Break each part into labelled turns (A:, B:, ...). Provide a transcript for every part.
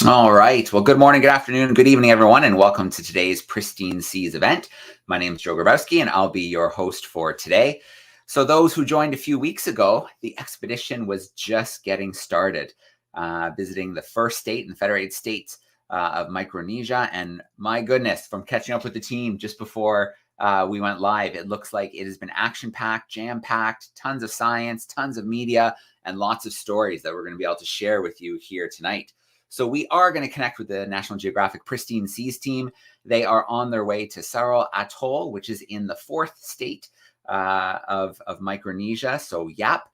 A: All right. Well, good morning, good afternoon, good evening, everyone, and welcome to today's Pristine Seas event. My name is Joe Grabowski, and I'll be your host for today. So those who joined a few weeks ago, the expedition was just getting started, visiting the first state in the Federated States of Micronesia. And my goodness, from catching up with the team just before we went live, it looks like it has been action-packed, jam-packed, tons of science, tons of media, and lots of stories that we're going to be able to share with you here tonight. So we are going to connect with the National Geographic Pristine Seas team. They are on their way to Saro Atoll, which is in the fourth state of Micronesia. So YAP.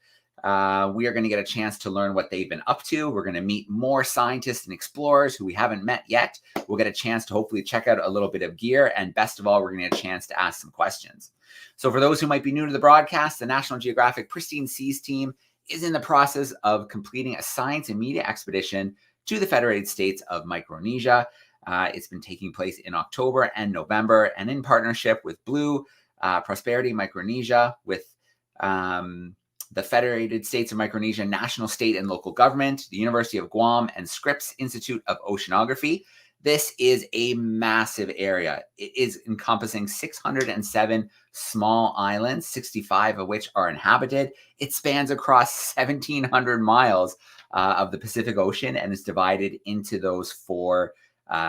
A: We are going to get a chance to learn what they've been up to. We're going to meet more scientists and explorers who we haven't met yet. We'll get a chance to hopefully check out a little bit of gear. And best of all, we're going to get a chance to ask some questions. So for those who might be new to the broadcast, the National Geographic Pristine Seas team is in the process of completing a science and media expedition to the Federated States of Micronesia. It's been taking place in October and November, and in partnership with Blue Prosperity Micronesia, with the Federated States of Micronesia National, State, and Local Government, the University of Guam, and Scripps Institute of Oceanography. This is a massive area. It is encompassing 607 small islands, 65 of which are inhabited. It spans across 1,700 miles of the Pacific Ocean and is divided into those four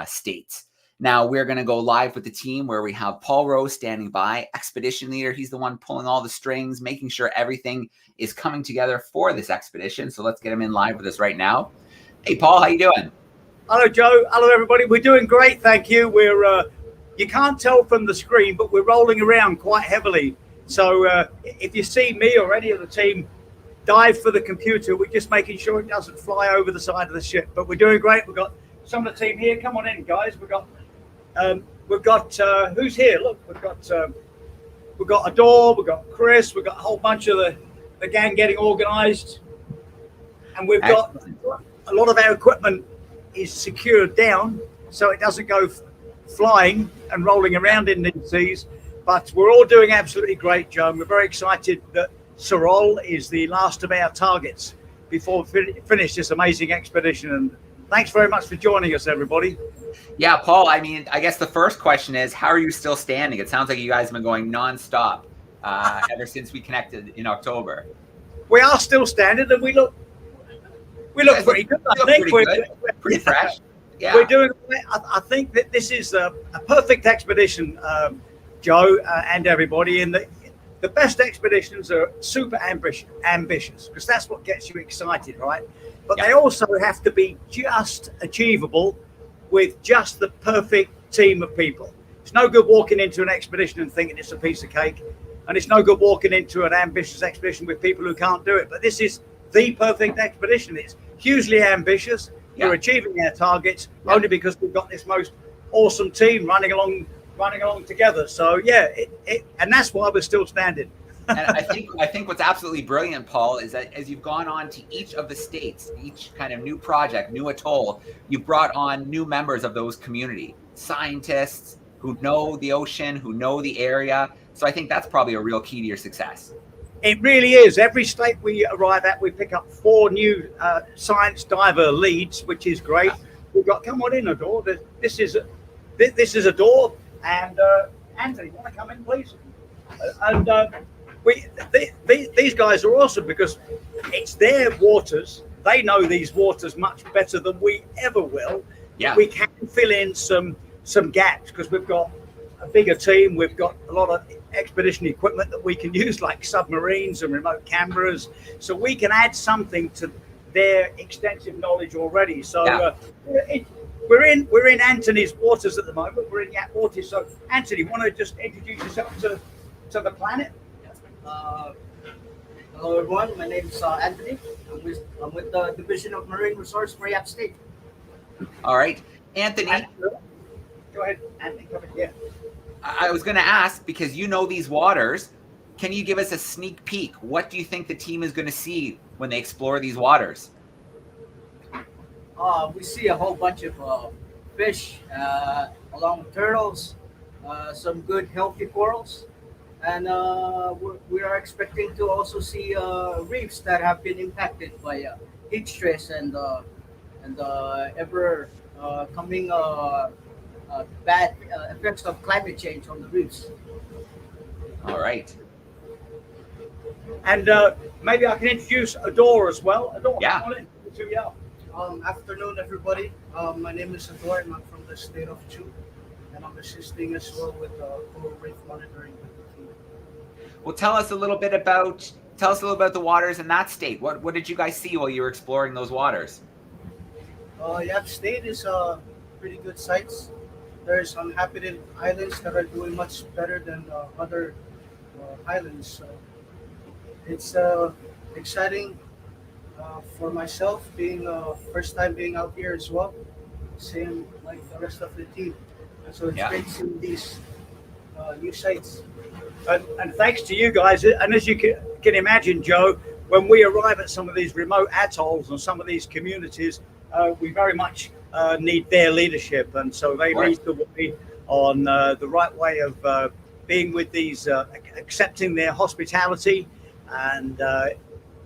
A: states. Now we're going to go live with the team where we have Paul Rose standing by, expedition leader. He's the one pulling all the strings, making sure everything is coming together for this expedition. So let's get him in live with us right now. Hey, Paul, how you doing?
B: Hello, Joe. Hello, everybody. We're doing great, thank you. We're you can't tell from the screen, but we're rolling around quite heavily. So if you see me or any of the team dive for the computer, we're just making sure it doesn't fly over the side of the ship. But we're doing great. We've got some of the team here. Come on in, guys. We've got who's here? Look, we've got Adore, we've got Chris, we've got a whole bunch of the gang getting organised, and we've got a lot of our equipment is secured down so it doesn't go flying and rolling around in the seas. But we're all doing absolutely great, Joe. We're very excited that Sorol is the last of our targets before we finish this amazing expedition. And thanks very much for joining us, everybody.
A: Yeah, Paul, I mean, I guess the first question is, how are you still standing? It sounds like you guys have been going nonstop ever since we connected in October.
B: We are still standing, and we look pretty good. I think we're
A: pretty fresh. Yeah,
B: we're doing. I think that this is a perfect expedition, Joe, and everybody. And the best expeditions are super ambitious because that's what gets you excited, right? But they also have to be just achievable with just the perfect team of people. It's no good walking into an expedition and thinking it's a piece of cake, and it's no good walking into an ambitious expedition with people who can't do it. But this is the perfect expedition. It's hugely ambitious. We're achieving our targets only because we've got this most awesome team running along together. So and that's why we're still standing.
A: And I think what's absolutely brilliant, Paul, is that as you've gone on to each of the states, each kind of new project, new atoll, you've brought on new members of those community, scientists who know the ocean, who know the area. So I think that's probably a real key to your success.
B: It really is. Every state we arrive at, we pick up 4 new science diver leads, which is great. We've got, come on in, Adore. This is Adore. And Anthony, want to come in, please? And these guys are awesome because it's their waters. They know these waters much better than we ever will.
A: Yeah.
B: We can fill in some gaps because we've got a bigger team. We've got a lot of expedition equipment that we can use, like submarines and remote cameras. So we can add something to their extensive knowledge already. So we're in Anthony's waters at the moment. We're in Yap waters. So Anthony, want to just introduce yourself to the planet?
C: Hello everyone, my name is Anthony. I'm with the Division of Marine Resource for Yap State.
A: All right, Anthony.
B: Go ahead, Anthony. Come in here.
A: I was going to ask, because you know these waters, can you give us a sneak peek? What do you think the team is going to see when they explore these waters?
C: We see a whole bunch of fish, along with turtles, some good healthy corals, and we are expecting to also see reefs that have been impacted by heat stress and and ever coming bad effects of climate change on the reefs.
A: All right.
B: And maybe I can introduce Adore as well. Adore,
A: Yeah.
B: come on in. Yeah.
C: Afternoon, everybody. My name is Adore, and I'm from the state of Chuuk, and I'm assisting as well with coral reef monitoring with the team.
A: Well, tell us a little bit about the waters in that state. What did you guys see while you were exploring those waters?
C: Yeah, the state is pretty good sites. There's inhabited islands that are doing much better than other islands. So it's exciting for myself, being first time being out here as well, same like the rest of the team. So it's great seeing these new sites.
B: And thanks to you guys. And as you can imagine, Joe, when we arrive at some of these remote atolls and some of these communities, we very much need their leadership. And so they lead the way on the right way of being with these, accepting their hospitality. And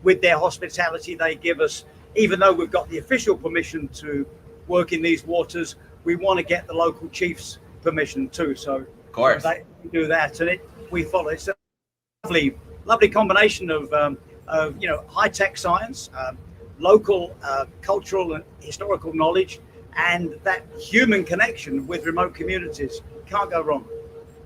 B: with their hospitality, they give us, even though we've got the official permission to work in these waters, we want to get the local chief's permission too. So
A: Of course.
B: they do that, and we follow. It's a lovely combination of high-tech science, local cultural and historical knowledge, and that human connection with remote communities. Can't go wrong.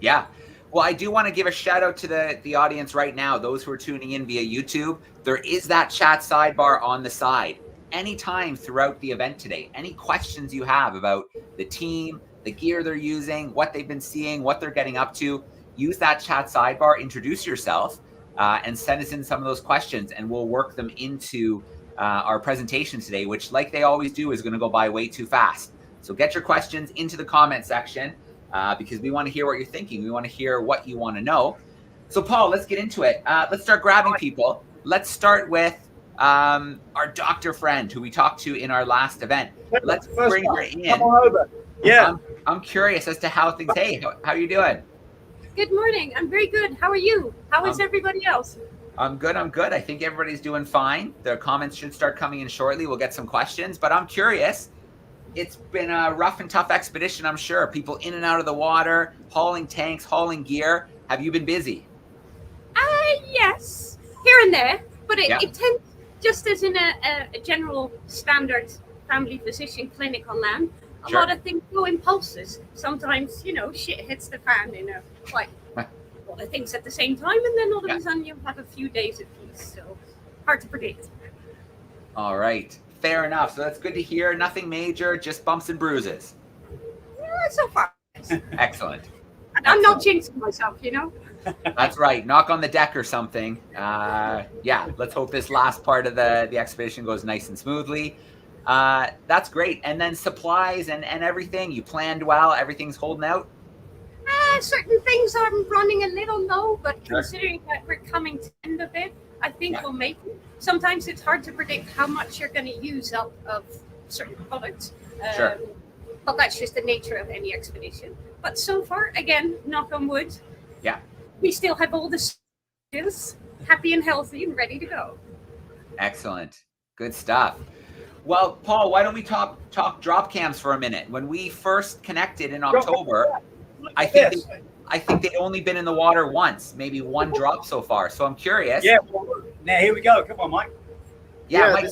A: Yeah. Well, I do want to give a shout out to the audience right now, those who are tuning in via YouTube. There is that chat sidebar on the side. Anytime throughout the event today, any questions you have about the team, the gear they're using, what they've been seeing, what they're getting up to, use that chat sidebar, introduce yourself, and send us in some of those questions, and we'll work them into our presentation today, which, like they always do, is going to go by way too fast. So get your questions into the comment section because we want to hear what you're thinking. We want to hear what you want to know. So, Paul, let's get into it. Let's start grabbing people. Let's start with our doctor friend who we talked to in our last event. Let's bring her in.
B: Come on over. Yeah.
A: I'm curious as to how things. Hey, how are you doing?
D: Good morning. I'm very good. How are you? How is everybody else?
A: I'm good. I think everybody's doing fine. The comments should start coming in shortly. We'll get some questions, but I'm curious. It's been a rough and tough expedition, I'm sure. People in and out of the water, hauling tanks, hauling gear. Have you been busy?
D: Yes, here and there, but it tends, just as in a general standard family physician clinic on land, a lot of things go in pulses. Sometimes, shit hits the fan in quite a lot of things at the same time, and then all of a sudden you have a few days of peace. So hard to predict.
A: All right, fair enough. So that's good to hear. Nothing major, just bumps and bruises.
D: So far.
A: Excellent.
D: I'm not jinxing myself,
A: That's right. Knock on the deck or something. Let's hope this last part of the expedition goes nice and smoothly. That's great. And then supplies and everything, you planned well, everything's holding out?
D: Certain things are running a little low, but considering that we're coming to the end of it, I think we'll make it. Sometimes it's hard to predict how much you're going to use up of certain products. But that's just the nature of any expedition. But so far, again, knock on wood, we still have all the skills, happy and healthy and ready to go.
A: Excellent. Good stuff. Well, Paul, why don't we talk drop cams for a minute? When we first connected in October, I think they'd only been in the water once, maybe one drop so far. So I'm curious.
B: Yeah. Well, now here we go. Come on, Mike.
A: Yeah, Mike,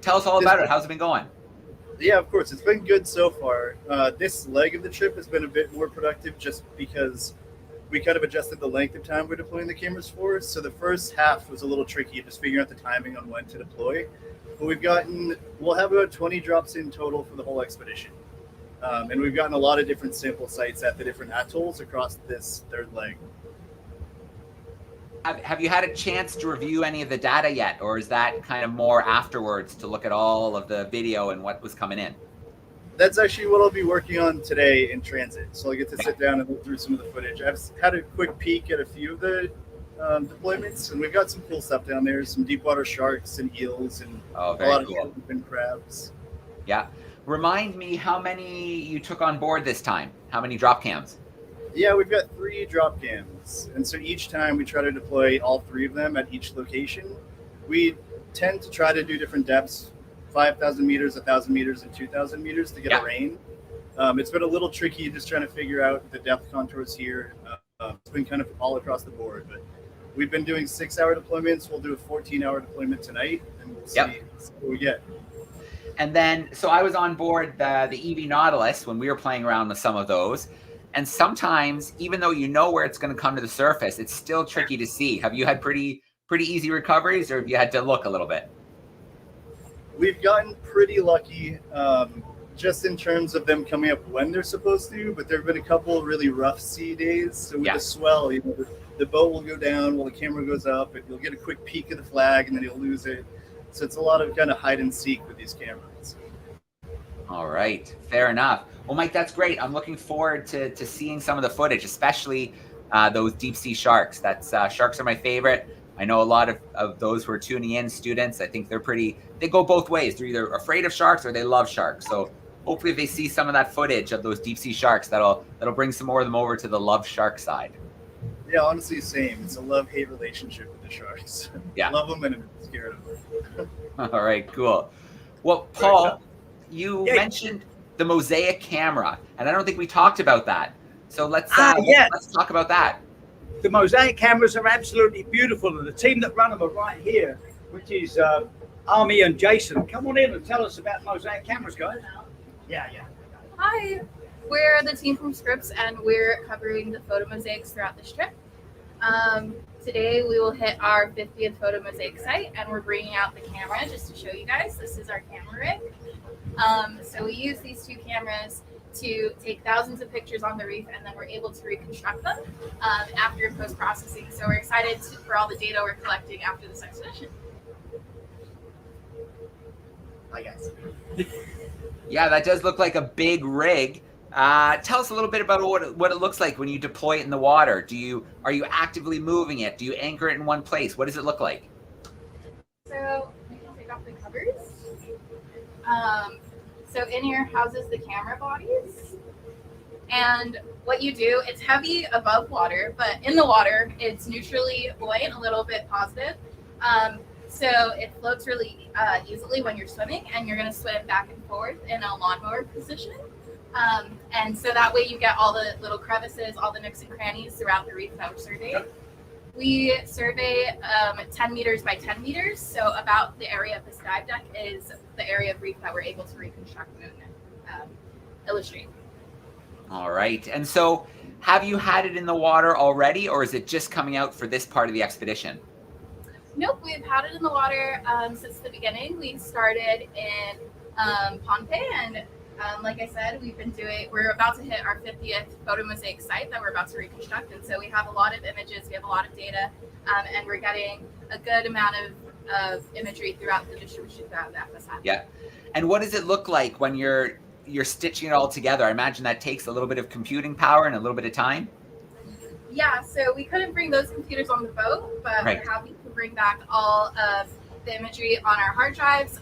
A: tell us all about it. How's it been going?
E: Yeah, of course. It's been good so far. This leg of the trip has been a bit more productive just because we kind of adjusted the length of time we're deploying the cameras for. So the first half was a little tricky, just figuring out the timing on when to deploy. But we'll have about 20 drops in total for the whole expedition. And we've gotten a lot of different sample sites at the different atolls across this third leg.
A: Have you had a chance to review any of the data yet? Or is that kind of more afterwards to look at all of the video and what was coming in?
E: That's actually what I'll be working on today in transit. So I'll get to sit down and look through some of the footage. I've had a quick peek at a few of the deployments, and we've got some cool stuff down there. Some deep water sharks and eels and a lot of open crabs.
A: Yeah. Remind me how many you took on board this time. How many drop cams?
E: Yeah, we've got 3 drop cams. And so each time we try to deploy all 3 of them at each location. We tend to try to do different depths 5,000 meters, 1,000 meters, and 2,000 meters to get a range. It's been a little tricky just trying to figure out the depth contours here. It's been kind of all across the board, but we've been doing 6-hour deployments. We'll do a 14-hour deployment tonight, and we'll see what we get.
A: And then, so I was on board the EV Nautilus when we were playing around with some of those. And sometimes, even though you know where it's going to come to the surface, it's still tricky to see. Have you had pretty easy recoveries, or have you had to look a little bit?
E: We've gotten pretty lucky, just in terms of them coming up when they're supposed to. But there have been a couple of really rough sea days. So with the swell, you know, the boat will go down while the camera goes up, and you'll get a quick peek of the flag, and then you'll lose it. So it's a lot of kind of hide and seek with these cameras.
A: All right, fair enough. Well, Mike, that's great. I'm looking forward to seeing some of the footage, especially those deep sea sharks. Sharks are my favorite. I know a lot of those who are tuning in, students. I think they go both ways. They're either afraid of sharks or they love sharks. So hopefully if they see some of that footage of those deep sea sharks, that'll bring some more of them over to the love shark side.
E: Yeah, honestly, same. It's a love-hate relationship with the sharks.
A: Yeah.
E: Love them and I'm scared of them.
A: All right, cool. Well, Paul, you mentioned the Mosaic camera, and I don't think we talked about that. So let's talk about that.
B: The Mosaic cameras are absolutely beautiful, and the team that run them are right here, which is Army and Jason. Come on in and tell us about Mosaic cameras, guys. Yeah.
F: Hi, we're the team from Scripps, and we're covering the photo mosaics throughout this trip. Today we will hit our 50th photo mosaic site, and we're bringing out the camera just to show you guys. This is our camera rig. So we use these two cameras to take thousands of pictures on the reef, and then we're able to reconstruct them after post-processing. So we're excited for all the data we're collecting after this expedition.
C: Hi guys.
A: Yeah, that does look like a big rig. Tell us a little bit about what it looks like when you deploy it in the water. Are you actively moving it? Do you anchor it in one place? What does it look like?
F: So we can take off the covers. So in here houses the camera bodies. And what you do, it's heavy above water, but in the water, it's neutrally buoyant, a little bit positive. So it floats really easily when you're swimming, and you're going to swim back and forth in a lawnmower position. And so that way you get all the little crevices, all the nooks and crannies throughout the reef that we're surveying. We survey 10 meters by 10 meters. So about the area of this dive deck is the area of reef that we're able to reconstruct and illustrate.
A: All right. And so have you had it in the water already, or is it just coming out for this part of the expedition?
F: Nope, we've had it in the water since the beginning. We started in Pohnpei, and like I said, we're about to hit our 50th photo mosaic site that we're about to reconstruct. And so we have a lot of images, we have a lot of data, and we're getting a good amount of imagery throughout the distribution throughout the FSI.
A: Yeah. And what does it look like when you're stitching it all together? I imagine that takes a little bit of computing power and a little bit of time.
F: Yeah, so we couldn't bring those computers on the boat, but we're happy to bring back all of the imagery on our hard drives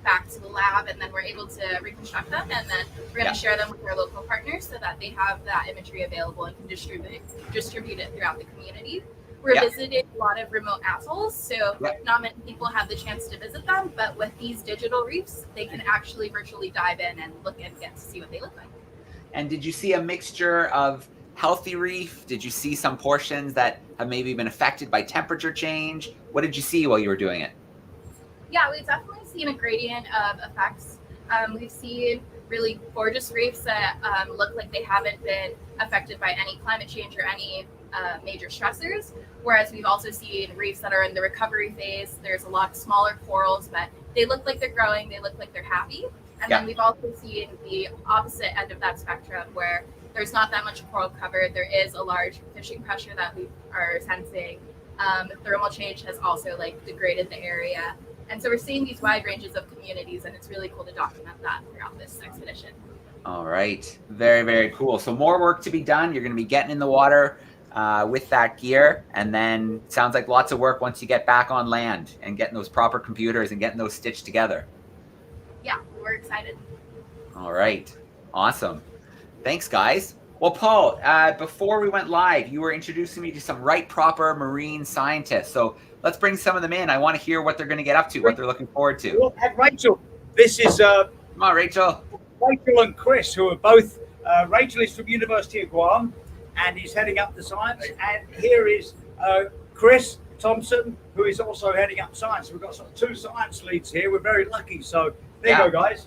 F: back to the lab, and then we're able to reconstruct them, and then we're going to share them with our local partners so that they have that imagery available and can distribute it throughout the community. We're visiting a lot of remote atolls, so not many people have the chance to visit them, but with these digital reefs, they can actually virtually dive in and look and get to see what they look like. And
A: did you see a mixture of healthy reef? Did you see some portions that have maybe been affected by temperature change? What did you see while you were doing it?
F: Yeah, we've definitely seen a gradient of effects. We've seen really gorgeous reefs that look like they haven't been affected by any climate change or any major stressors, whereas we've also seen reefs that are in the recovery phase. There's a lot of smaller corals, but they look like they're growing, they look like they're happy. And then we've also seen the opposite end of that spectrum, where there's not that much coral cover. There is a large fishing pressure that we are sensing. Thermal change has also degraded the area. And so we're seeing these wide ranges of communities, and it's really cool to document that throughout this expedition.
A: All right. Very, very cool. So more work to be done. You're going to be getting in the water with that gear. And then sounds like lots of work once you get back on land and getting those proper computers and getting those stitched together.
F: Yeah, we're excited.
A: All right. Awesome. Thanks, guys. Well, Paul, before we went live, you were introducing me to some right proper marine scientists. So let's bring some of them in. I want to hear what they're going to get up to, what they're looking forward to.
B: We'll have Rachel. This is
A: Come on, Rachel.
B: Rachel and Chris, who are both, Rachel is from University of Guam and he's heading up the science. And here is Chris Thompson, who is also heading up science. We've got sort of two science leads here. We're very lucky. So there you go, guys.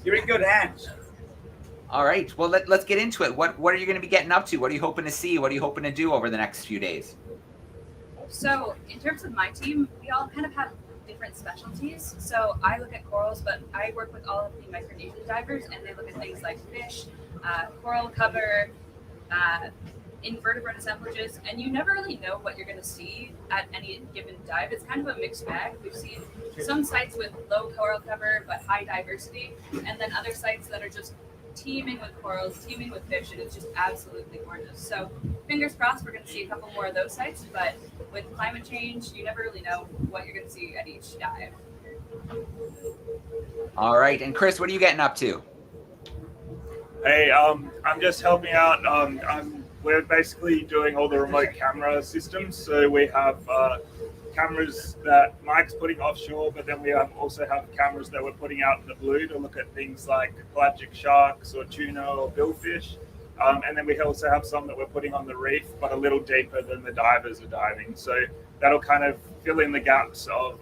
B: You're in good hands.
A: All right. Well, let's get into it. What are you going to be getting up to? What are you hoping to see? What are you hoping to do over the next few days?
F: So in terms of my team, we all kind of have different specialties. So I look at corals, but I work with all of the Micronesian divers, and they look at things like fish, coral cover, invertebrate assemblages, and you never really know what you're going to see at any given dive. It's kind of a mixed bag. We've seen some sites with low coral cover but high diversity, and then other sites that are just teeming with corals, teeming with fish, and it's just absolutely gorgeous. So fingers crossed we're going to see a couple more of those sites, but with climate change, you never really know what you're going to see at each dive.
A: All right. And Chris, what are you getting up to?
G: Hey, I'm just helping out. We're basically doing all the remote camera systems. So we have cameras that Mike's putting offshore, but then we also have cameras that we're putting out in the blue to look at things like pelagic sharks or tuna or billfish. And then we also have some that we're putting on the reef, but a little deeper than the divers are diving. So that'll kind of fill in the gaps of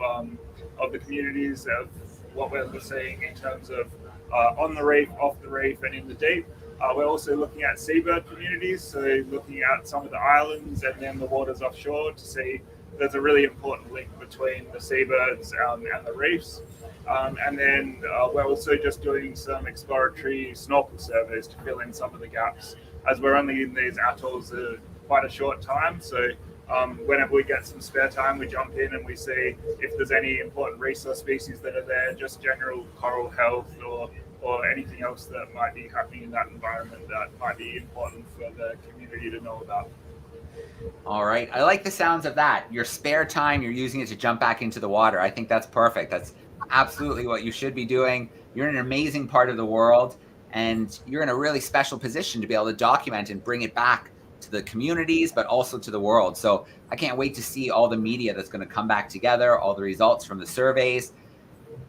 G: the communities of what we're seeing in terms of on the reef, off the reef, and in the deep. We're also looking at seabird communities, so looking at some of the islands and then the waters offshore to see there's a really important link between the seabirds and the reefs. And then we're also just doing some exploratory snorkel surveys to fill in some of the gaps, as we're only in these atolls quite a short time. So whenever we get some spare time, we jump in and we see if there's any important resource species that are there, just general coral health or anything else that might be happening in that environment that might be important for the community to know about.
A: All right. I like the sounds of that. Your spare time, you're using it to jump back into the water. I think that's perfect. That's absolutely what you should be doing. You're in an amazing part of the world, and you're in a really special position to be able to document and bring it back to the communities, but also to the world. So I can't wait to see all the media that's going to come back together, all the results from the surveys.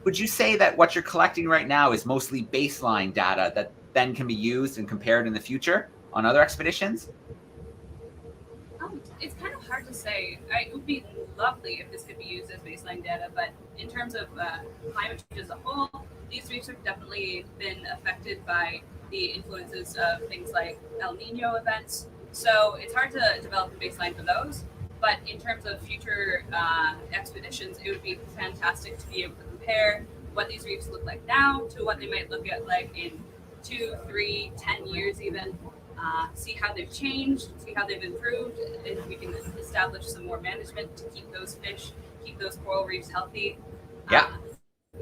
A: Would you say that what you're collecting right now is mostly baseline data that then can be used and compared in the future on other expeditions?
F: It's kind of hard to say. It would be lovely if this could be used as baseline data, but in terms of climate change as a whole, these reefs have definitely been affected by the influences of things like El Nino events. So it's hard to develop a baseline for those. But in terms of future expeditions, it would be fantastic to be able to compare what these reefs look like now to what they might look at like in 2, 3, 10 years even. See how they've changed, see how they've improved, and we can establish some more management to keep those fish, keep those coral reefs healthy.
A: Yeah.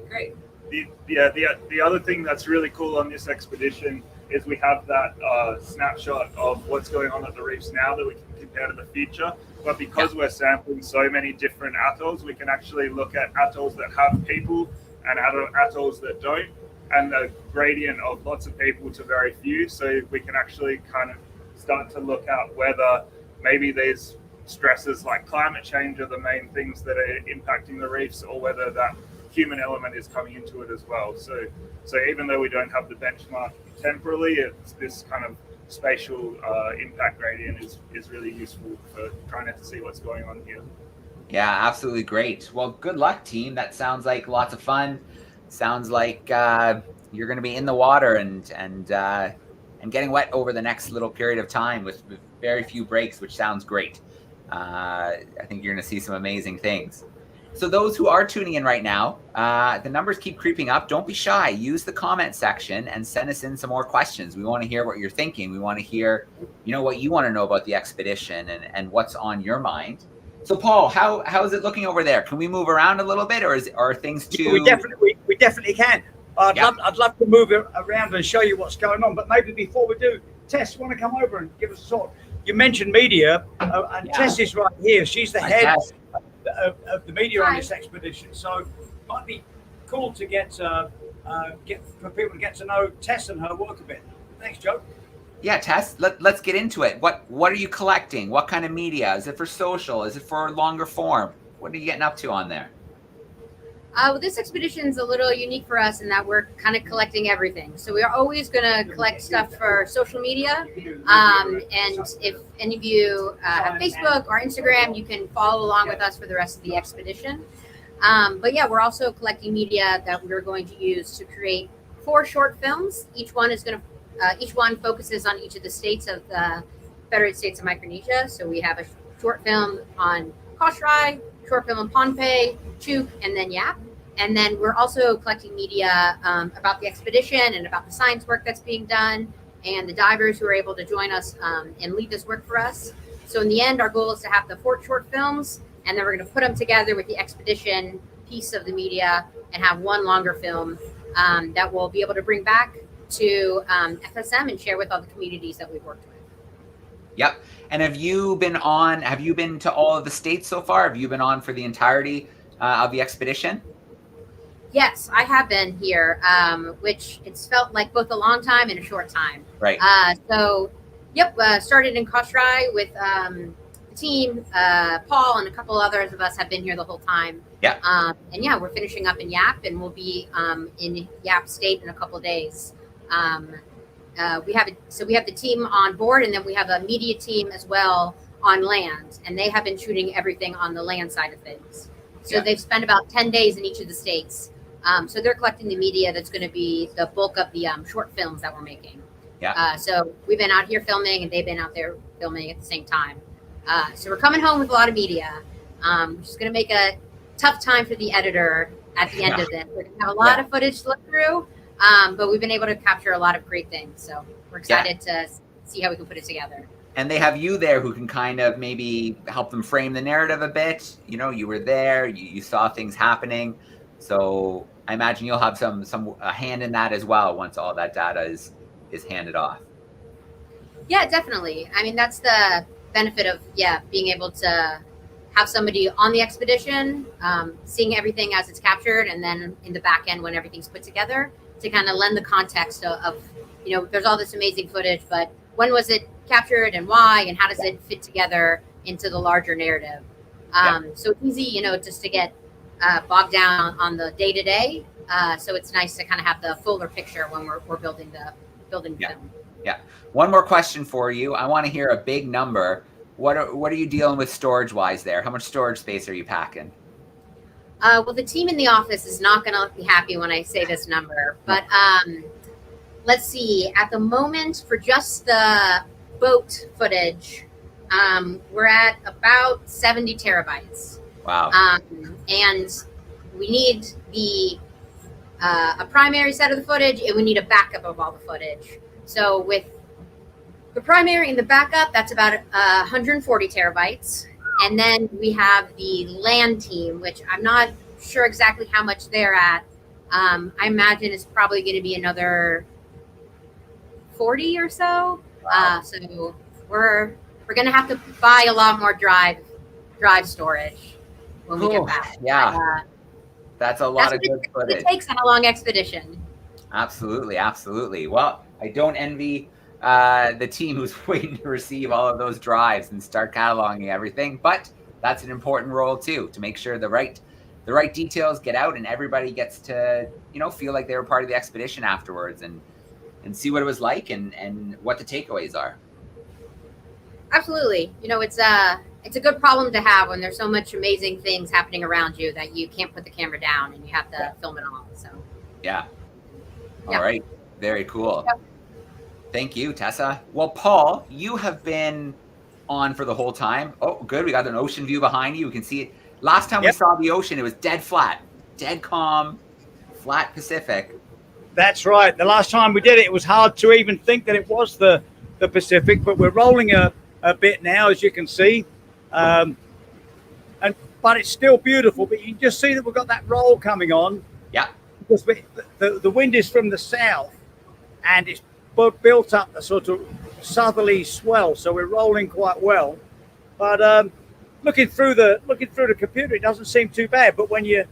F: Great.
G: The other thing that's really cool on this expedition is we have that snapshot of what's going on at the reefs now that we can compare to the future. But because we're sampling so many different atolls, we can actually look at atolls that have people and atolls that don't, and the gradient of lots of people to very few. So we can actually kind of start to look at whether maybe there's stresses like climate change are the main things that are impacting the reefs, or whether that human element is coming into it as well. So even though we don't have the benchmark temporally, it's this kind of spatial impact gradient is really useful for trying to see what's going on here.
A: Yeah, absolutely great. Well, good luck, team. That sounds like lots of fun. Sounds like you're going to be in the water and getting wet over the next little period of time with very few breaks, which sounds great. I think you're going to see some amazing things. So those who are tuning in right now, the numbers keep creeping up. Don't be shy. Use the comment section and send us in some more questions. We want to hear what you're thinking. We want to hear, what you want to know about the expedition and what's on your mind. So Paul, how is it looking over there? Can we move around a little bit, or are things too?
B: We definitely can. I'd love to move around and show you what's going on. But maybe before we do, Tess, want to come over and give us a thought? You mentioned media, and Tess is right here. She's the head of the media on this expedition. So it might be cool to get for people to get to know Tess and her work a bit. Thanks, Joe.
A: Yeah, Tess, let's get into it. What are you collecting? What kind of media? Is it for social? Is it for longer form? What are you getting up to on there?
H: Well, this expedition is a little unique for us in that we're kind of collecting everything. So we are always going to collect stuff for social media. And if any of you have Facebook or Instagram, you can follow along with us for the rest of the expedition. But yeah, we're also collecting media that we're going to use to create 4 short films. Each one focuses on each of the states of the Federated States of Micronesia. So we have a short film on Kosrae, short film on Pohnpei, Chuuk, and then Yap. And then we're also collecting media about the expedition and about the science work that's being done and the divers who are able to join us and lead this work for us. So in the end, our goal is to have the 4 short films, and then we're going to put them together with the expedition piece of the media and have one longer film that we'll be able to bring back to FSM and share with all the communities that we've worked with.
A: Yep. And have you been to all of the states so far? Have you been on for the entirety of the expedition?
H: Yes, I have been here, which it's felt like both a long time and a short time.
A: Right.
H: Started in Kosrae with the team. Paul and a couple others of us have been here the whole time.
A: Yeah.
H: And yeah, we're finishing up in Yap, and we'll be in Yap State in a couple of days. We have the team on board, and then we have a media team as well on land, and they have been shooting everything on the land side of things. So they've spent about 10 days in each of the states. So they're collecting the media that's going to be the bulk of the short films that we're making.
A: Yeah.
H: So we've been out here filming, and they've been out there filming at the same time. So we're coming home with a lot of media, which is going to make a tough time for the editor at the end of this. We're going to have a lot of footage to look through. But we've been able to capture a lot of great things. So we're excited to see how we can put it together.
A: And they have you there who can kind of maybe help them frame the narrative a bit. You know, you were there, you saw things happening. So I imagine you'll have a hand in that as well once all that data is handed off.
H: Yeah, definitely. I mean, that's the benefit of, being able to have somebody on the expedition, seeing everything as it's captured, and then in the back end when everything's put together, to kind of lend the context of, there's all this amazing footage, but when was it captured and why, and how does it fit together into the larger narrative? So it's easy, just to get bogged down on the day-to-day. So it's nice to kind of have the fuller picture when we're building the film.
A: Yeah. One more question for you. I want to hear a big number. What are you dealing with storage-wise there? How much storage space are you packing?
H: Well, the team in the office is not going to be happy when I say this number, but let's see. At the moment, for just the boat footage, we're at about 70 terabytes.
A: Wow.
H: And we need a primary set of the footage, and we need a backup of all the footage. So with the primary and the backup, that's about 140 terabytes. And then we have the land team, which I'm not sure exactly how much they're at. I imagine it's probably going to be another 40 or so.
A: Wow.
H: So we're going to have to buy a lot more drive storage when we get back.
A: Yeah, that's a lot of good footage.
H: It takes on a long expedition.
A: Absolutely, absolutely. Well, I don't envy the team who's waiting to receive all of those drives and start cataloging everything, but that's an important role too, to make sure the right details get out and everybody gets to feel like they were part of the expedition afterwards and see what it was like and what the takeaways are.
H: Absolutely. It's a good problem to have when there's so much amazing things happening around you that you can't put the camera down and you have to film it all. So
A: all right, very cool.
H: Yep.
A: Thank you, Tessa. Well, Paul, you have been on for the whole time. Oh, good. We got an ocean view behind you. We can see it. Last time we saw the ocean, it was dead flat, dead calm, flat Pacific.
B: That's right. The last time we did it, it was hard to even think that it was the Pacific, but we're rolling a bit now, as you can see. But it's still beautiful. But you can just see that we've got that roll coming on.
A: Yeah.
B: Because the wind is from the south, and it's built up a sort of southerly swell, so we're rolling quite well. But looking through the computer, it doesn't seem too bad. But when you're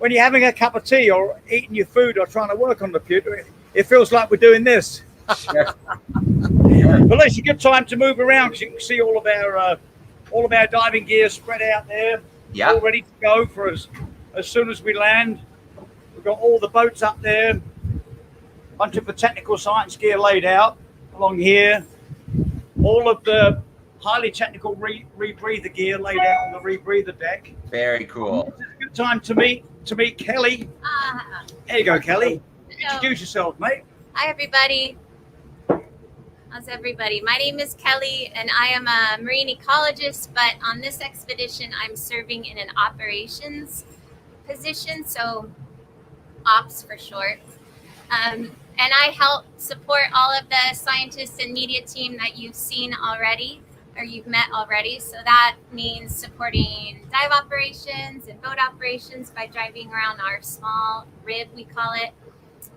B: having a cup of tea or eating your food or trying to work on the computer, it feels like we're doing this.
A: Sure.
B: But it's a good time to move around because you can see all of our diving gear spread out there, all ready to go for us as soon as we land. We've got all the boats up there, a bunch of the technical science gear laid out along here, all of the highly technical rebreather gear laid out on the rebreather deck.
A: Very cool.
B: This is a good time to meet Kelly. There you go, Kelly. Introduce yourself, mate.
I: Hi, everybody. How's everybody? My name is Kelly, and I am a marine ecologist, but on this expedition, I'm serving in an operations position, so ops for short. And I help support all of the scientists and media team that you've seen already, or you've met already. So that means supporting dive operations and boat operations by driving around our small rib, we call it,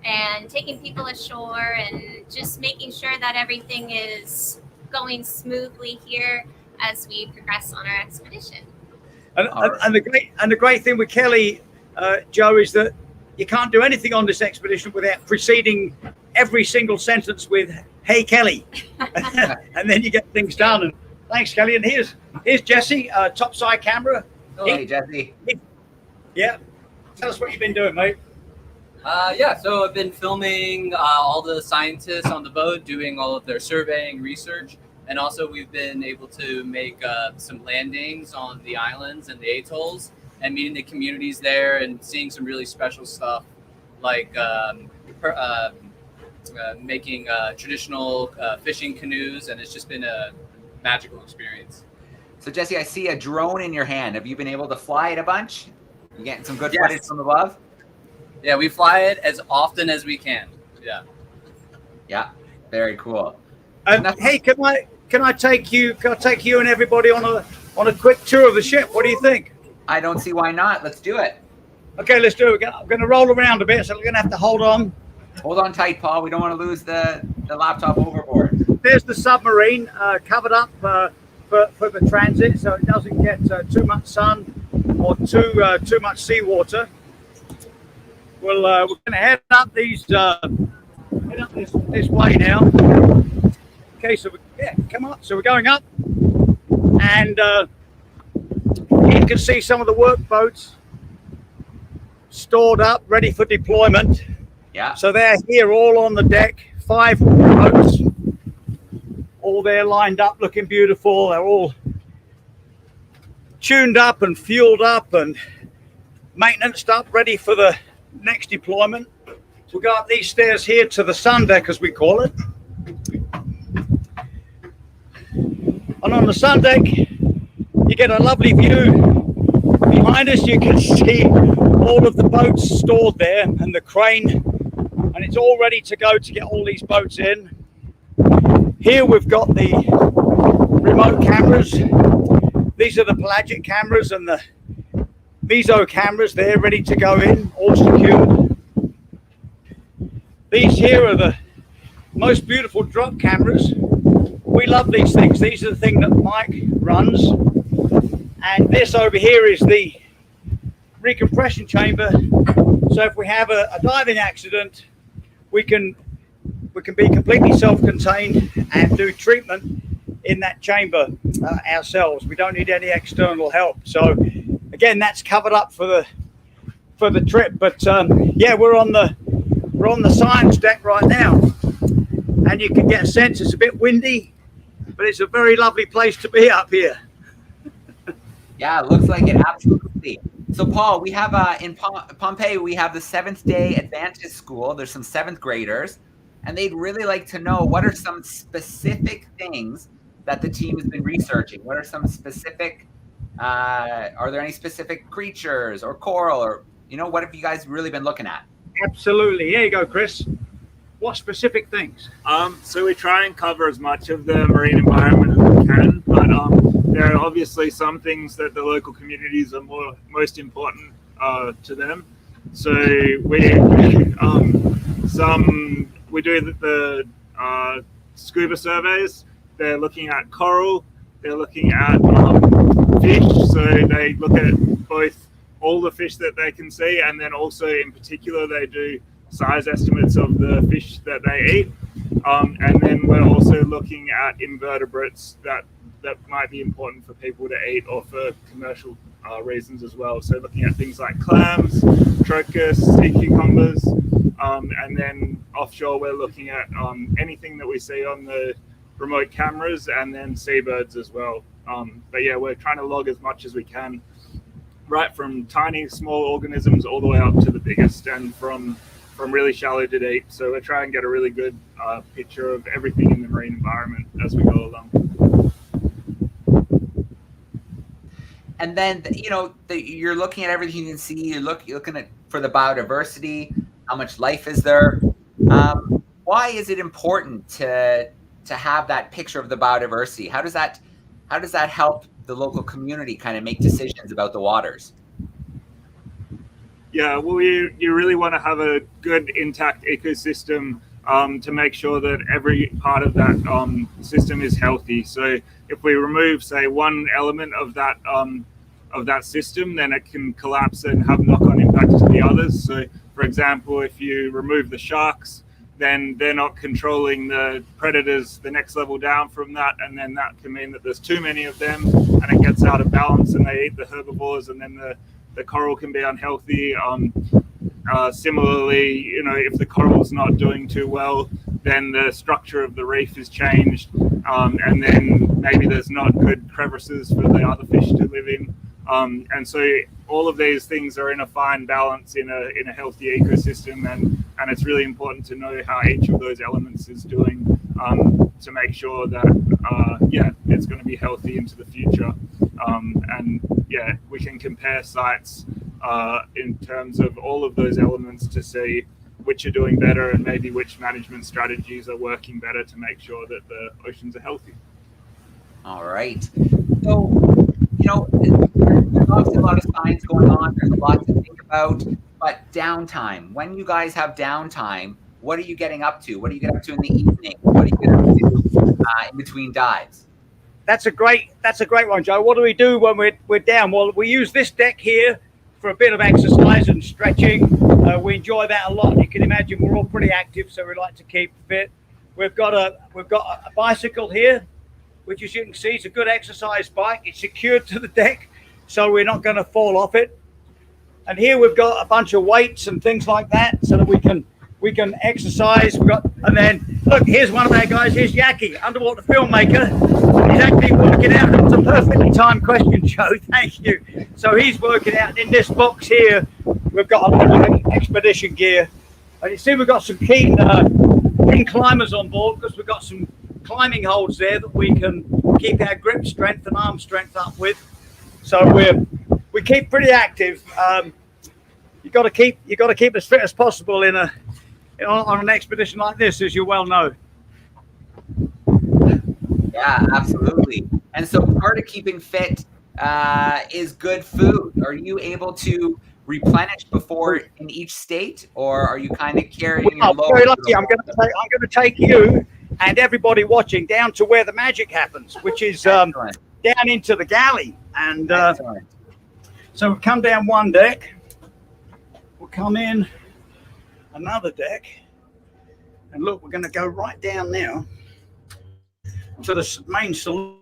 I: and taking people ashore and just making sure that everything is going smoothly here as we progress on our expedition.
B: And the great thing with Kelly, Joe, is that you can't do anything on this expedition without preceding every single sentence with "Hey, Kelly," and then you get things done. And thanks, Kelly. And here's Jesse, topside camera.
A: Hey, Jesse.
B: Yeah, tell us what you've been doing, mate.
J: Yeah, so I've been filming all the scientists on the boat, doing all of their surveying, research, and also we've been able to make some landings on the islands and the atolls and meeting the communities there and seeing some really special stuff like making traditional fishing canoes, and it's just been a magical experience.
A: So Jesse, I see a drone in your hand. Have you been able to fly it a bunch? You getting some good footage from above?
J: Yeah, we fly it as often as we can. Yeah.
A: Yeah, very cool.
B: Hey, can I take you and everybody on a quick tour of the ship? What do you think?
A: I don't see why not. Let's do it.
B: Okay, let's do it. I'm going to roll around a bit, so we're going to have to hold on.
A: Hold on tight, Paul. We don't want to lose the laptop overboard.
B: There's the submarine covered up for the transit, so it doesn't get too much sun or too much seawater. Well, we're going to head up this way now. Okay, so come on. So we're going up, and you can see some of the work boats stored up, ready for deployment.
A: Yeah.
B: So they're here all on the deck, 5 boats, all there lined up, looking beautiful. They're all tuned up and fueled up and maintenanced up, ready for the next deployment. So we'll go up these stairs here to the sun deck, as we call it. And on the sun deck, you get a lovely view. Behind us, you can see all of the boats stored there and the crane, and it's all ready to go to get all these boats in. Here we've got the remote cameras. These are the pelagic cameras and the meso cameras. They're ready to go in, all secured. These here are the most beautiful drop cameras. We love these things. These are the thing that Mike runs. And this over here is the recompression chamber. So if we have a diving accident, we can be completely self-contained and do treatment in that chamber ourselves. We don't need any external help. So again, that's covered up for the trip. But yeah, we're on the science deck right now, and you can get a sense it's a bit windy, but it's a very lovely place to be up here.
A: Yeah, it looks like it, absolutely. So Paul, we have in Pohnpei, we have the 7th day Advantage School. There's some 7th graders, and they'd really like to know what are some specific things that the team has been researching. What are some specific, are there any specific creatures or coral, or, what have you guys really been looking at?
B: Absolutely. Here you go, Chris. What specific things?
G: So we try and cover as much of the marine environment as we can, but there are obviously some things that the local communities are most important to them. So we do the scuba surveys. They're looking at coral. They're looking at fish. So they look at both all the fish that they can see, and then also in particular they do size estimates of the fish that they eat. And then we're also looking at invertebrates that might be important for people to eat or for commercial reasons as well. So looking at things like clams, trochus, sea cucumbers, and then offshore we're looking at anything that we see on the remote cameras, and then seabirds as well. But yeah, we're trying to log as much as we can, right from tiny small organisms all the way up to the biggest, and from really shallow to deep. So we're trying to get a really good picture of everything in the marine environment as we go along.
A: And then, you know, you're looking at everything you can see. You're looking at for the biodiversity, how much life is there. Why is it important to have that picture of the biodiversity? How does that help the local community kind of make decisions about the waters?
G: Yeah, well, you really want to have a good intact ecosystem to make sure that every part of that system is healthy. So if we remove, say, one element of that system, then it can collapse and have knock-on impacts to the others. So, for example, if you remove the sharks, then they're not controlling the predators the next level down from that, and then that can mean that there's too many of them, and it gets out of balance, and they eat the herbivores, and then the coral can be unhealthy. Similarly, you know, if the coral's not doing too well, then the structure of the reef is changed, and then maybe there's not good crevices for the other fish to live in. And so all of these things are in a fine balance in a healthy ecosystem, and it's really important to know how each of those elements is doing to make sure that it's going to be healthy into the future. And yeah, we can compare sites in terms of all of those elements to see which are doing better and maybe which management strategies are working better to make sure that the oceans are healthy.
A: All right. So, you know, there's obviously a lot of science going on. There's a lot to think about. But downtime, when you guys have downtime, what are you getting up to? What do you get up to in the evening? What do you get up to in between dives?
B: That's a great one, Joe. What do we do when we're down? Well, we use this deck here for a bit of exercise and stretching. We enjoy that a lot. You can imagine we're all pretty active, so we like to keep fit. We've got a bicycle here, which, as you can see, is a good exercise bike. It's secured to the deck, so we're not going to fall off it. And here we've got a bunch of weights and things like that, so that we can exercise. And then look, here's one of our guys. Here's Yaki, underwater filmmaker. He's actually working out. It's a perfectly timed question, Joe. Thank you. So he's working out in this box here. We've got a lot of expedition gear, and you see we've got some keen climbers on board, because we've got some climbing holds there that we can keep our grip strength and arm strength up with. So we keep pretty active. You got to keep as fit as possible on an expedition like this, as you well know.
A: Yeah, absolutely. And so part of keeping fit is good food. Are you able to replenish before in each state, or are you kind of carrying your load?
B: Very lucky. I'm going to take you and everybody watching down to where the magic happens, which is down into the galley. And so we'll come down one deck, we'll come in another deck, and look, we're going to go right down now to the main saloon.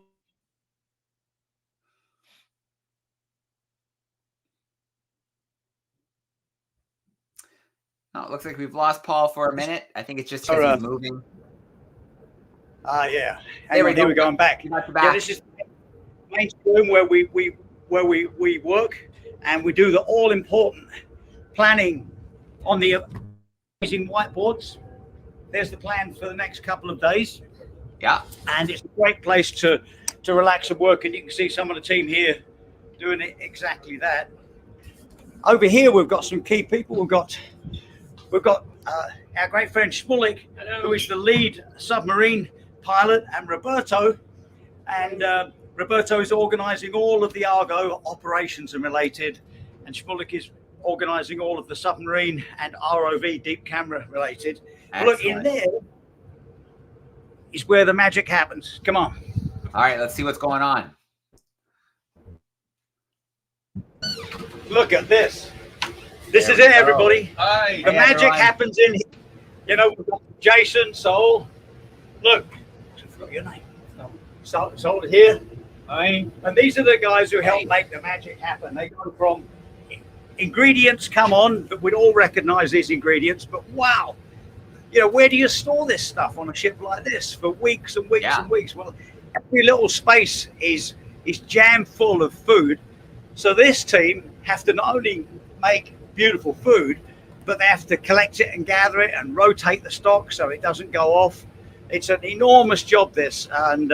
A: Oh, it looks like we've lost Paul for a minute. I think it's just because he's moving.
B: Yeah.
A: There we go.
B: Here we're going back. Yeah, this is the main room where we work, and we do the all important planning on the amazing whiteboards. There's the plan for the next couple of days.
A: Yeah. And
B: it's a great place to relax and work, and you can see some of the team here doing exactly that. Over here we've got some key people. We've got our great friend Chuuk, who is the lead submarine pilot, and Roberto. And Roberto is organising all of the Argo operations and related, and Chuuk is organising all of the submarine and ROV deep camera related. Look, in there is where the magic happens. Come on.
A: All right, let's see what's going on.
B: Look at this. This is it, everybody.
A: Hi.
B: The magic happens in here. You know, we've got Jason, Sol. Look, I forgot your name. Sol is here. And these are the guys who help make the magic happen. They go from ingredients come on, but we'd all recognize these ingredients, but wow, you know, where do you store this stuff on a ship like this for weeks and weeks and weeks? Well, every little space is jam full of food. So this team have to not only make beautiful food, but they have to collect it and gather it and rotate the stock so it doesn't go off. It's an enormous job, this, and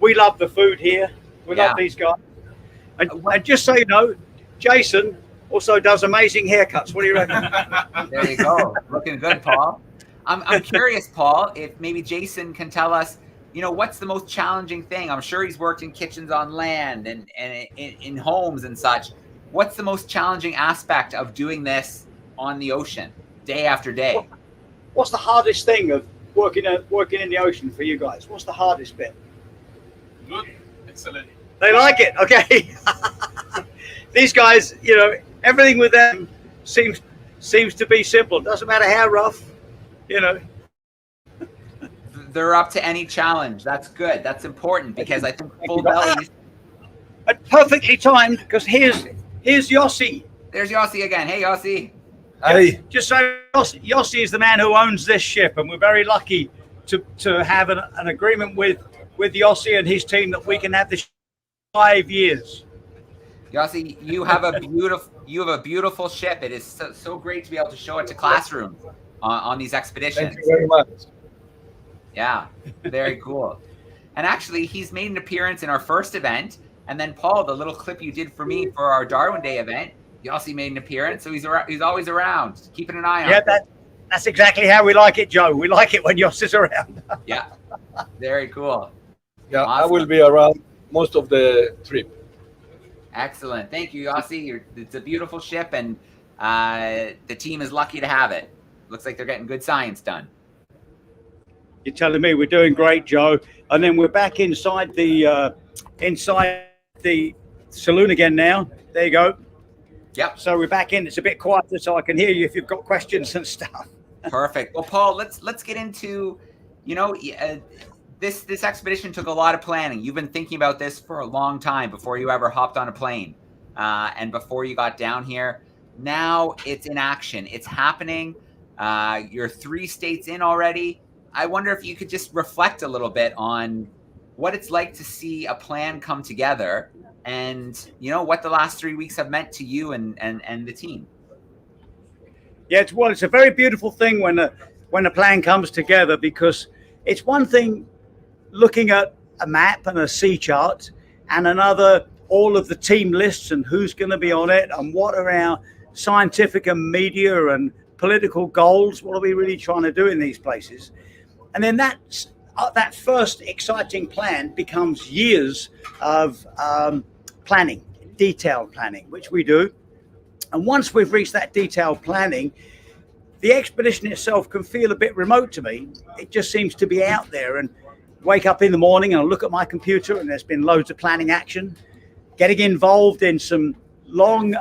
B: we love the food here. We love these guys. And just so you know, Jason also does amazing haircuts. What do you reckon?
A: There you go. Looking good, Paul. I'm curious, Paul, if maybe Jason can tell us, you know, what's the most challenging thing? I'm sure he's worked in kitchens on land and in homes and such. What's the most challenging aspect of doing this on the ocean day after day?
B: What's the hardest thing of working in the ocean for you guys? What's the hardest bit?
K: Good. Excellent.
B: They like it. Okay. These guys, you know, everything with them seems to be simple. Doesn't matter how rough, you know.
A: They're up to any challenge. That's good. That's important because I think full bellies.
B: And perfectly timed, because here's Yossi.
A: There's Yossi again. Hey, Yossi.
B: Hey. Just so Yossi is the man who owns this ship, and we're very lucky to have an agreement with Yossi and his team that we can have this 5 years.
A: Yossi, you have a beautiful ship. It is so great to be able to show it to classrooms on these expeditions.
K: Thank you very much.
A: Yeah, very cool. And actually, he's made an appearance in our first event. And then, Paul, the little clip you did for me for our Darwin Day event, Yossi made an appearance. So he's always around, keeping an eye on it.
B: Yeah, that's exactly how we like it, Joe. We like it when Yossi's around.
A: Yeah, very cool.
K: Yeah,
A: Awesome.
K: I will be around most of the trip.
A: Excellent. Thank you, Yossi. It's a beautiful ship, and the team is lucky to have it. Looks like they're getting good science done.
B: You're telling me we're doing great, Joe. And then we're back inside the saloon again now. There you go.
A: Yep.
B: So we're back in. It's a bit quieter, so I can hear you if you've got questions and stuff.
A: Perfect. Well, Paul, let's get into, you know, this expedition took a lot of planning. You've been thinking about this for a long time before you ever hopped on a plane, and before you got down here. Now it's in action. It's happening. You're 3 states in already. I wonder if you could just reflect a little bit on what it's like to see a plan come together, and you know what the last 3 weeks have meant to you and the team.
B: Yeah, it's a very beautiful thing when a plan comes together, because it's one thing looking at a map and a sea chart, and another all of the team lists and who's going to be on it and what are our scientific and media and political goals. What are we really trying to do in these places? And then that first exciting plan becomes years of planning, detailed planning, which we do. And once we've reached that detailed planning, the expedition itself can feel a bit remote to me. It just seems to be out there, and wake up in the morning and I look at my computer and there's been loads of planning action, getting involved in some long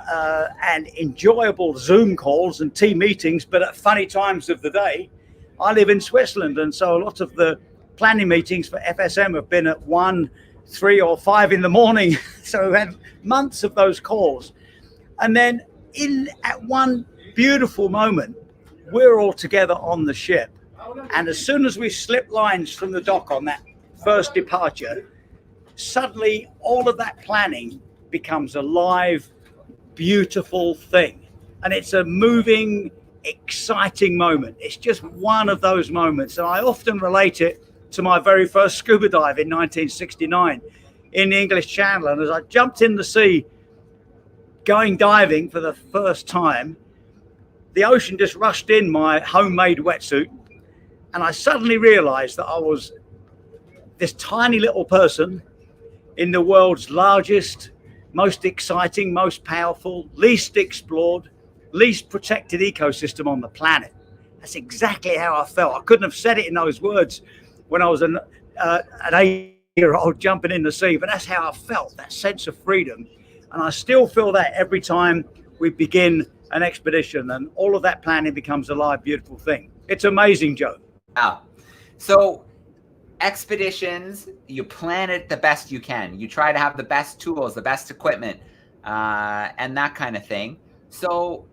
B: and enjoyable Zoom calls and team meetings, but at funny times of the day. I live in Switzerland, and so a lot of the planning meetings for FSM have been at 1, 3 or 5 in the morning. So we've had months of those calls. And then at one beautiful moment, we're all together on the ship. And as soon as we slip lines from the dock on that first departure, suddenly all of that planning becomes a live, beautiful thing. And it's a moving, exciting moment. It's just one of those moments. And I often relate it to my very first scuba dive in 1969 in the English Channel. And as I jumped in the sea, going diving for the first time, the ocean just rushed in my homemade wetsuit. And I suddenly realized that I was this tiny little person in the world's largest, most exciting, most powerful, least explored, least protected ecosystem on the planet. That's exactly how I felt. I couldn't have said it in those words when I was an 8-year-old jumping in the sea, but that's how I felt, that sense of freedom. And I still feel that every time we begin an expedition, and all of that planning becomes a live, beautiful thing. It's amazing, Joe.
A: Yeah. So expeditions, you plan it the best you can. You try to have the best tools, the best equipment, and that kind of thing. So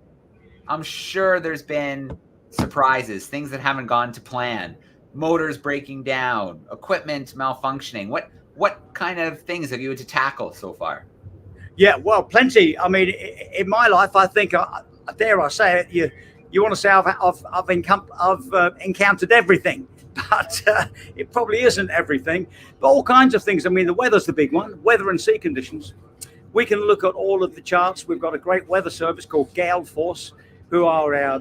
A: I'm sure there's been surprises, things that haven't gone to plan, motors breaking down, equipment malfunctioning. What kind of things have you had to tackle so far?
B: Yeah, well, plenty. I mean, in my life, I think, dare I say it, you want to say I've encountered everything, but it probably isn't everything. But all kinds of things. I mean, the weather's the big one, weather and sea conditions. We can look at all of the charts. We've got a great weather service called Gale Force, who are our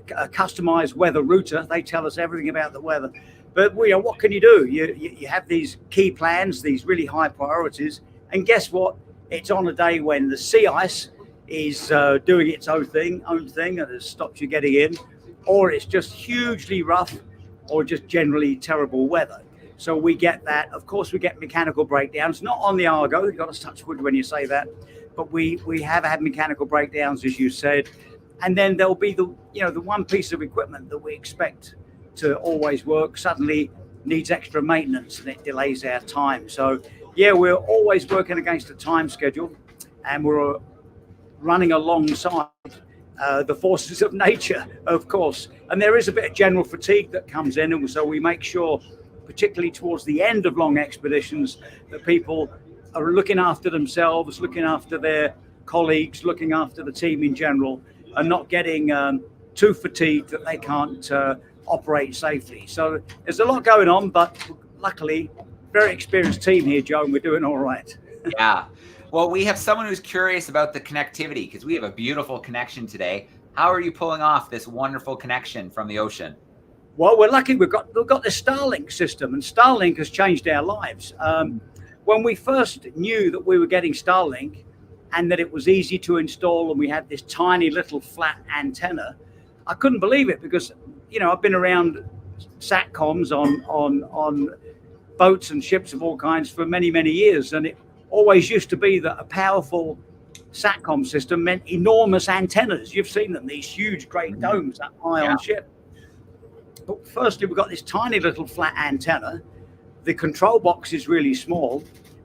B: customized weather router. They tell us everything about the weather. But what can you do? You have these key plans, these really high priorities. And guess what? It's on a day when the sea ice is doing its own thing, and it stops you getting in, or it's just hugely rough, or just generally terrible weather. So we get that. Of course, we get mechanical breakdowns, not on the Argo. You've got to touch wood when you say that, but we have had mechanical breakdowns, as you said. And then there'll be the one piece of equipment that we expect to always work suddenly needs extra maintenance, and it delays our time. So yeah, we're always working against a time schedule, and we're running alongside the forces of nature, of course. And there is a bit of general fatigue that comes in, and so we make sure, particularly towards the end of long expeditions, that people are looking after themselves, looking after their colleagues, looking after the team in general, and not getting too fatigued that they can't operate safely. So there's a lot going on, but luckily, very experienced team here, Joe, and we're doing all right.
A: Yeah. Well, we have someone who's curious about the connectivity, because we have a beautiful connection today. How are you pulling off this wonderful connection from the ocean?
B: Well, we're lucky. We've got this Starlink system, and Starlink has changed our lives. When we first knew that we were getting Starlink and that it was easy to install, and we had this tiny little flat antenna, I couldn't believe it, because I've been around satcoms on boats and ships of all kinds for many, many years, and it always used to be that a powerful satcom system meant enormous antennas. You've seen them, these huge, great domes up high on ship. But firstly, we've got this tiny little flat antenna. The control box is really small,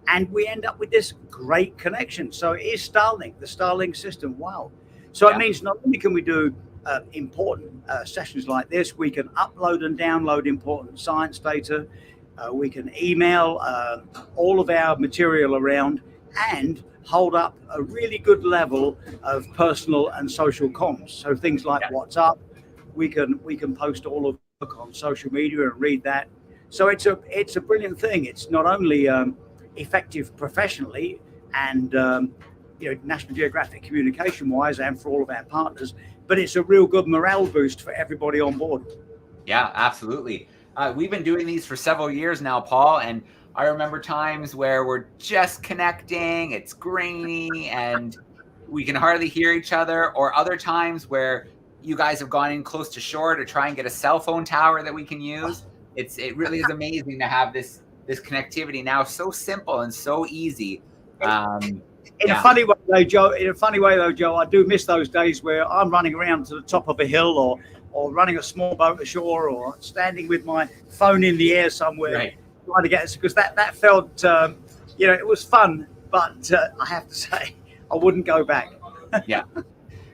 B: and we end up with this great connection. So it is Starlink, the Starlink system. Wow. So it means not only can we do important sessions like this, we can upload and download important science data. We can email all of our material around and hold up a really good level of personal and social comms. So things like WhatsApp, we can post all of it on social media and read that. So it's a brilliant thing. It's not only effective professionally and National Geographic communication wise, and for all of our partners, but it's a real good morale boost for everybody on board. Yeah, absolutely. We've been doing these for several years now, Paul, and I remember times where we're just connecting, it's grainy, and we can hardly hear each other, or other times where you guys have gone in close to shore to try and get a cell phone tower that we can use. It really is amazing to have this connectivity now, so simple and so easy. In a funny way though, Joe, I do miss those days where I'm running around to the top of a hill, or running a small boat ashore, or standing with my phone in the air somewhere, trying to get us, because that felt, it was fun, but I have to say, I wouldn't go back. Yeah.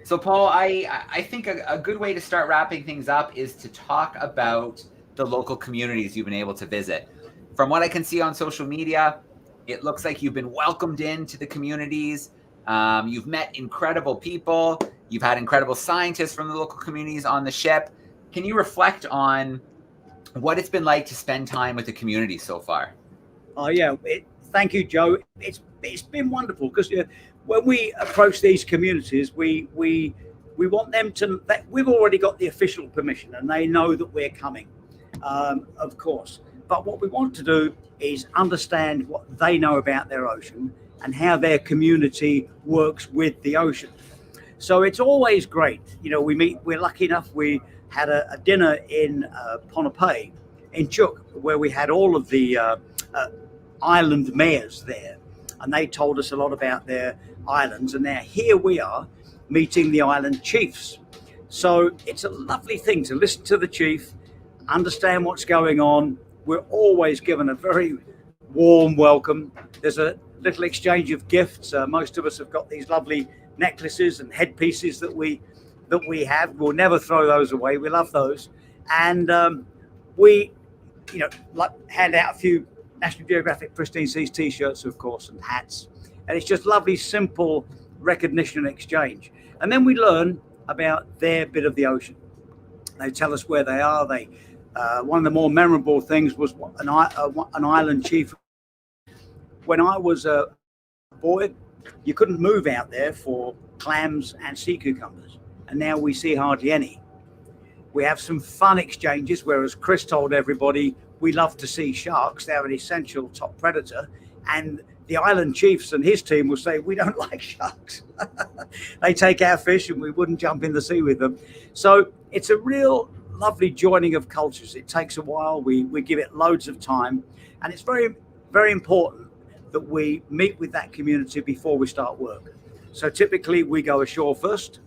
B: So, Paul, I think a good way to start wrapping things up is to talk about the local communities you've been able to visit. From what I can see on social media, it looks like you've been welcomed into the communities. You've met incredible people. You've had incredible scientists from the local communities on the ship. Can you reflect on what it's been like to spend time with the community so far? Oh, yeah. Thank you, Joe. It's been wonderful, because when we approach these communities, we want them to, we've already got the official permission, and they know that we're coming, of course. But what we want to do is understand what they know about their ocean and how their community works with the ocean. So it's always great. We're lucky enough, we had a dinner in Pohnpei in Chuuk, where we had all of the island mayors there, and they told us a lot about their islands. And now here we are meeting the island chiefs. So it's a lovely thing to listen to the chief, understand what's going on, we're always given a very warm welcome. There's a little exchange of gifts. Most of us have got these lovely necklaces and headpieces that we have. We'll never throw those away. We love those. And we, like hand out a few National Geographic Pristine Seas t-shirts, of course, and hats. And it's just lovely, simple recognition and exchange. And then we learn about their bit of the ocean. They tell us where they are. One of the more memorable things was an island chief. When I was a boy, you couldn't move out there for clams and sea cucumbers. And now we see hardly any. We have some fun exchanges, whereas Chris told everybody we love to see sharks. They're an essential top predator. And the island chiefs and his team will say, we don't like sharks. They take our fish and we wouldn't jump in the sea with them. So it's a real lovely joining of cultures. It takes a while. We give it loads of time. And it's very, very important that we meet with that community before we start work. So typically we go ashore first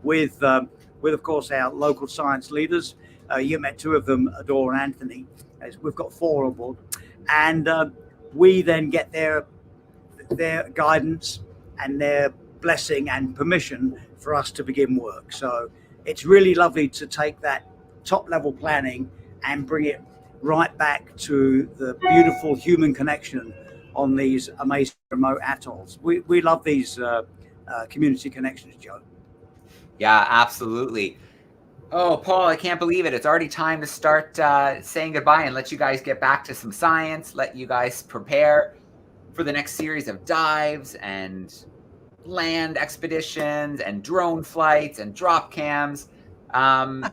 B: with of course, our local science leaders. You met two of them, Adore and Anthony. We've got 4 on board. And we then get their guidance and their blessing and permission for us to begin work. So it's really lovely to take that top level planning and bring it right back to the beautiful human connection on these amazing remote atolls. We love these community connections, Joe.
A: Yeah, absolutely. Oh, Paul, I can't believe it. It's already time to start saying goodbye and let you guys get back to some science, let you guys prepare for the next series of dives and land expeditions and drone flights and drop cams. I'm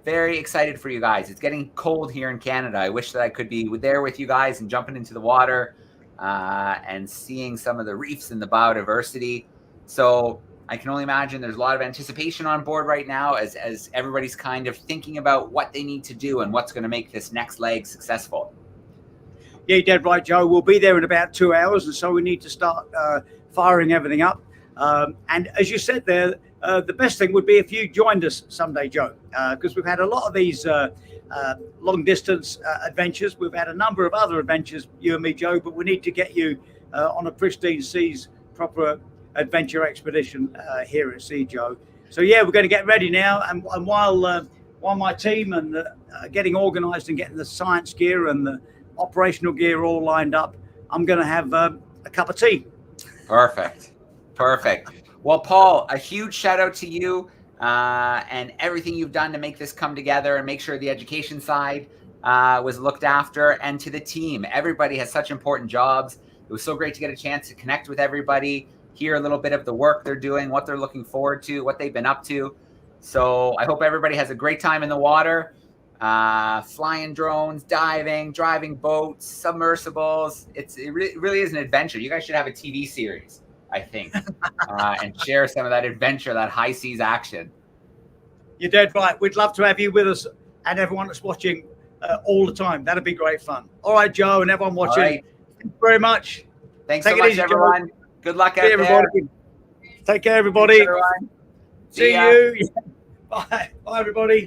A: very excited for you guys. It's getting cold here in Canada. I wish that I could be there with you guys and jumping into the water and seeing some of the reefs and the biodiversity. So I can only imagine there's a lot of anticipation on board right now as everybody's kind of thinking about what they need to do and what's going to make this next leg successful.
B: Yeah, you're dead right, Joe. We'll be there in about 2 hours, and so we need to start firing everything up. And as you said there, the best thing would be if you joined us someday, Joe, because we've had a lot of these long distance adventures. We've had a number of other adventures, you and me, Joe, but we need to get you on a Pristine Seas proper adventure expedition here at sea, Joe. So yeah, we're going to get ready now, and while my team and getting organized and getting the science gear and the operational gear all lined up, I'm going to have a cup of tea.
A: Perfect. Well, Paul, a huge shout out to you and everything you've done to make this come together and make sure the education side was looked after, and to the team. Everybody has such important jobs. It was so great to get a chance to connect with everybody, hear a little bit of the work they're doing, what they're looking forward to, what they've been up to. So I hope everybody has a great time in the water, flying drones, diving, driving boats, submersibles. It really is an adventure. You guys should have a TV series, I think, and share some of that adventure, that high seas action.
B: You're dead right. We'd love to have you with us and everyone that's watching all the time. That'd be great fun. All right, Joe, and everyone watching. Right. Thank you very much.
A: Thanks so much, everyone. Joe. Good luck out there.
B: Take care, everybody.
A: Thanks,
B: See you. Bye. Bye, everybody.